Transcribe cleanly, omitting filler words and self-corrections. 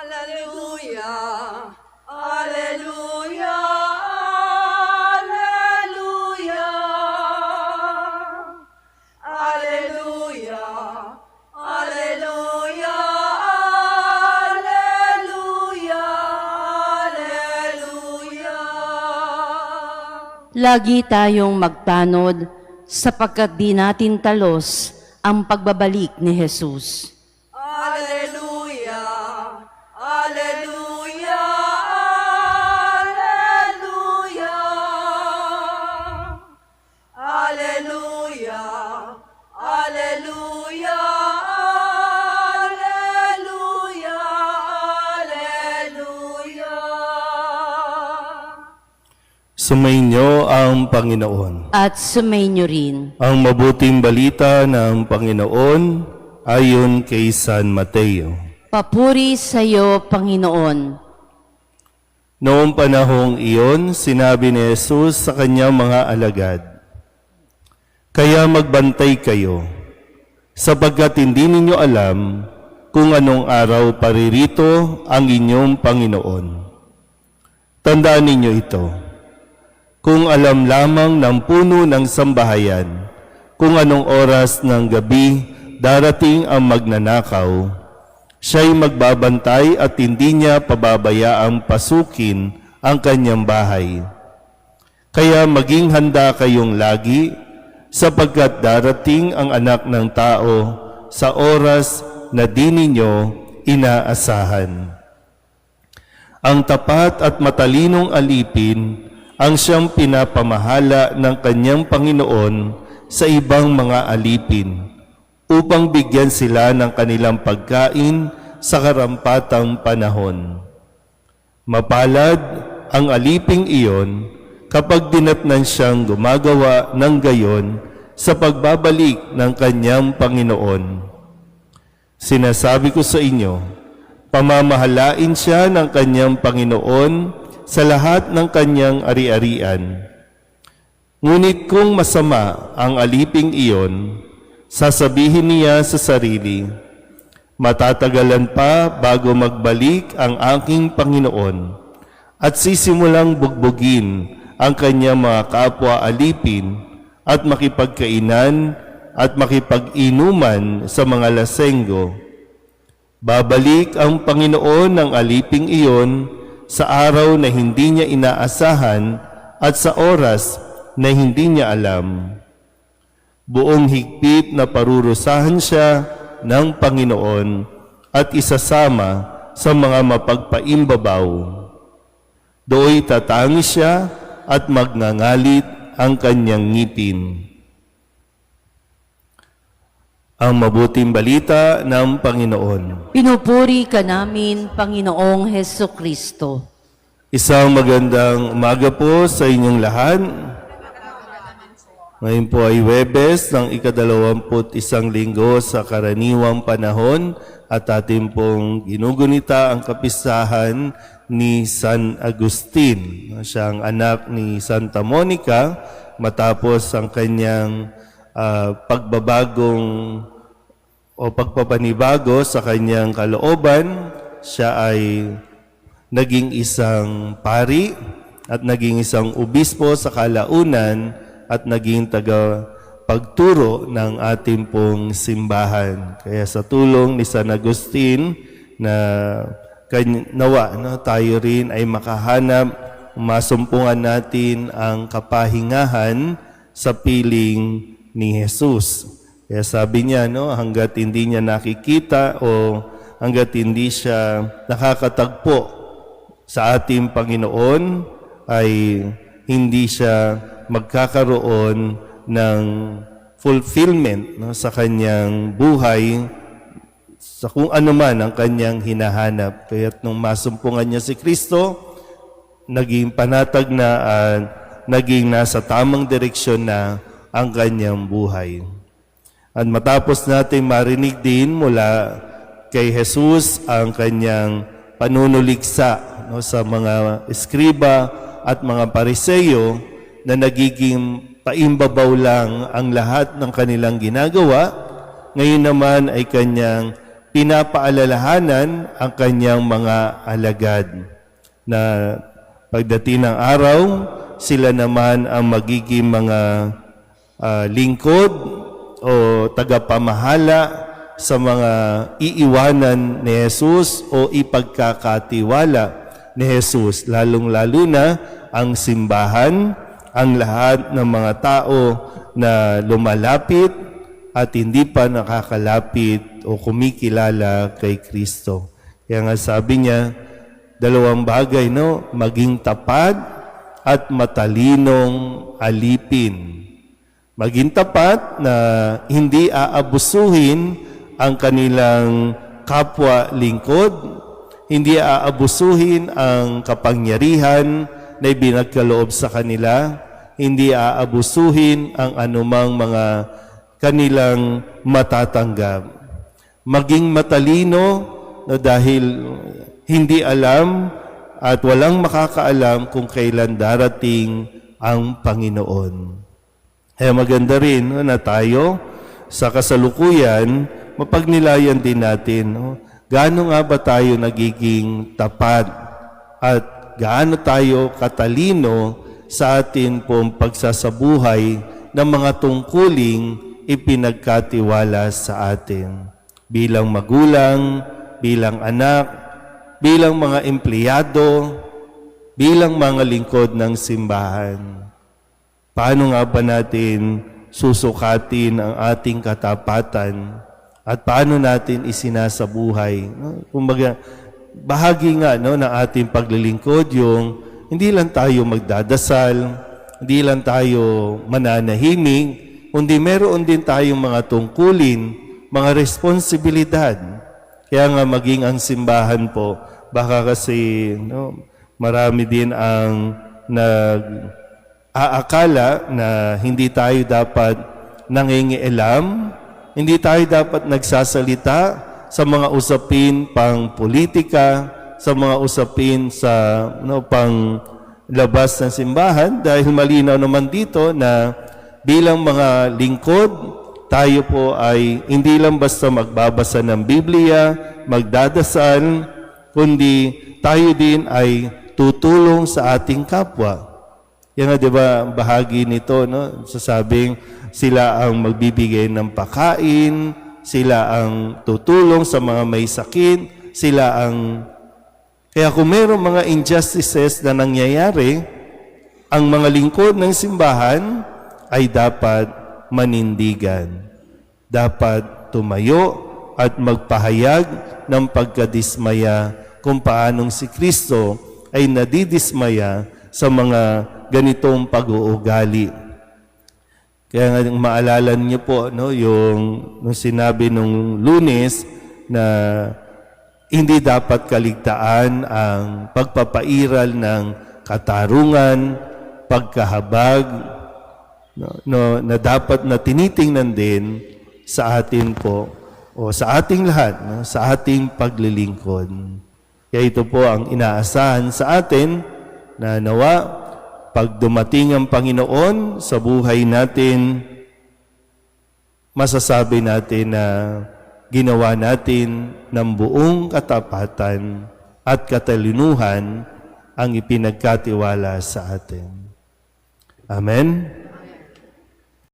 Hallelujah, Hallelujah, Hallelujah, Hallelujah, Hallelujah, Hallelujah, Hallelujah. Lagi tayong magtanod sapagkat di natin talos ang pagbabalik ni Jesus. Hallelujah, Hallelujah, Hallelujah, Hallelujah, Hallelujah, Hallelujah, Hallelujah. Sumainyo ang Panginoon. At sumainyo rin. Ang mabuting balita ng Panginoon ayon kay San Mateo. Papuri sa iyo, Panginoon. Noong panahong iyon, sinabi ni Jesus sa kanyang mga alagad, "Kaya magbantay kayo, sapagkat hindi ninyo alam kung anong araw paririto ang inyong Panginoon. Tandaan ninyo ito. Kung alam lamang ng puno ng sambahayan kung anong oras ng gabi darating ang magnanakaw, siya'y magbabantay at hindi niya pababayaang pasukin ang kanyang bahay. Kaya maging handa kayong lagi, sapagkat darating ang Anak ng Tao sa oras na di ninyo inaasahan." Ang tapat at matalinong alipin ang siyang pinapamahala ng kanyang Panginoon sa ibang mga alipin upang bigyan sila ng kanilang pagkain sa karampatang panahon. Mapalad ang aliping iyon kapag dinatnan siyang gumagawa ng gayon sa pagbabalik ng kanyang Panginoon. Sinasabi ko sa inyo, pamamahalain siya ng kanyang Panginoon sa lahat ng kanyang ari-arian. Ngunit kung masama ang aliping iyon, sasabihin niya sa sarili, "Matatagalan pa bago magbalik ang aking Panginoon," at sisimulang bugbugin ang kanyang mga kapwa alipin at makipagkainan at makipag-inuman sa mga lasenggo. Babalik ang Panginoon ng aliping iyon sa araw na hindi niya inaasahan at sa oras na hindi niya alam. Buong higpit na parurusahan siya ng Panginoon at isasama sa mga mapagpaimbabaw. Dooy tatangis siya at magngangalit ang kanyang ngipin. Ang mabuting balita ng Panginoon. Pinupuri ka namin, Panginoong Hesukristo. Isang magandang umaga po sa inyong lahat. Ngayon po ay Huwebes ng ika-21 linggo sa karaniwang panahon at atin pong ginugunita ang kapistahan ni San Agustin. Siyang anak ni Santa Monica matapos ang kanyang pagpapanibago sa kanyang kalooban. Siya ay naging isang pari at naging isang obispo sa kalaunan at naging tagapagturo ng ating pong simbahan. Kaya sa tulong ni San Agustin na nawa tayo rin ay makahanap, masumpungan natin ang kapahingahan sa piling ni Jesus. Kaya sabi niya, hanggat hindi niya nakikita o hanggat hindi siya nakakatagpo sa ating Panginoon, ay hindi siya magkakaroon ng fulfillment sa kanyang buhay, sa kung ano man ang kanyang hinahanap. Kaya nung masumpungan niya si Kristo, naging panatag na at naging nasa tamang direksyon na ang kanyang buhay. At matapos natin marinig din mula kay Jesus ang kanyang panunuligsa sa mga eskriba at mga pariseyo na nagiging paimbabaw lang ang lahat ng kanilang ginagawa, ngayon naman ay kanyang pinapaalalahanan ang kanyang mga alagad na pagdating ng araw, sila naman ang magiging mga lingkod o tagapamahala sa mga iiwanan ni Jesus o ipagkakatiwala ni Jesus, lalong-lalo na ang simbahan, ang lahat ng mga tao na lumalapit at hindi pa nakakalapit o kumikilala kay Kristo. Kaya nga sabi niya, dalawang bagay, no? Maging tapat at matalinong alipin. Maging tapat na hindi aabusuhin ang kanilang kapwa lingkod, hindi aabusuhin ang kapangyarihan na ibinagkaloob sa kanila, hindi aabusuhin ang anumang mga kanilang matatanggap. Maging matalino no, dahil hindi alam at walang makakaalam kung kailan darating ang Panginoon. Kaya maganda rin no, na tayo sa kasalukuyan, mapagnilayan din natin, no? Gaano nga ba tayo nagiging tapat at gaano tayo katalino sa atin pong pagsasabuhay ng mga tungkuling ipinagkatiwala sa atin. Bilang magulang, bilang anak, bilang mga empleyado, bilang mga lingkod ng simbahan. Paano nga ba natin susukatin ang ating katapatan? At paano natin isinasabuhay? No? Kumbaga, bahagi nga no, ng ating paglilingkod yung hindi lang tayo magdadasal, hindi lang tayo mananahimik, kundi meron din tayong mga tungkulin, mga responsibilidad. Kaya nga maging ang simbahan po, baka kasi no, marami din ang nag-aakala na hindi tayo dapat nangingialam, hindi tayo dapat nagsasalita sa mga usapin pang politika, sa mga usapin sa pang labas ng simbahan dahil malinaw naman dito na bilang mga lingkod, tayo po ay hindi lang basta magbabasa ng Biblia, magdadasal, kundi tayo din ay tutulong sa ating kapwa. Yan nga, di ba, bahagi nito, no? Sasabing sila ang magbibigay ng pakain, sila ang tutulong sa mga may sakit, sila ang... Kaya kung mayroong mga injustices na nangyayari, ang mga lingkod ng simbahan ay dapat manindigan. Dapat tumayo at magpahayag ng pagkadismaya kung paanong si Kristo ay nadidismaya sa mga ganitong pag-uugali. Kaya nga maalala niyo po no, yung sinabi nung Lunes na hindi dapat kaligtaan ang pagpapairal ng katarungan, pagkahabag, na dapat na tinitingnan din sa atin po o sa ating lahat, no, sa ating paglilingkod. Kaya ito po ang inaasahan sa atin na nawa pag dumating ang Panginoon sa buhay natin, masasabi natin na ginawa natin ng buong katapatan at katalinuhan ang ipinagkatiwala sa atin. Amen.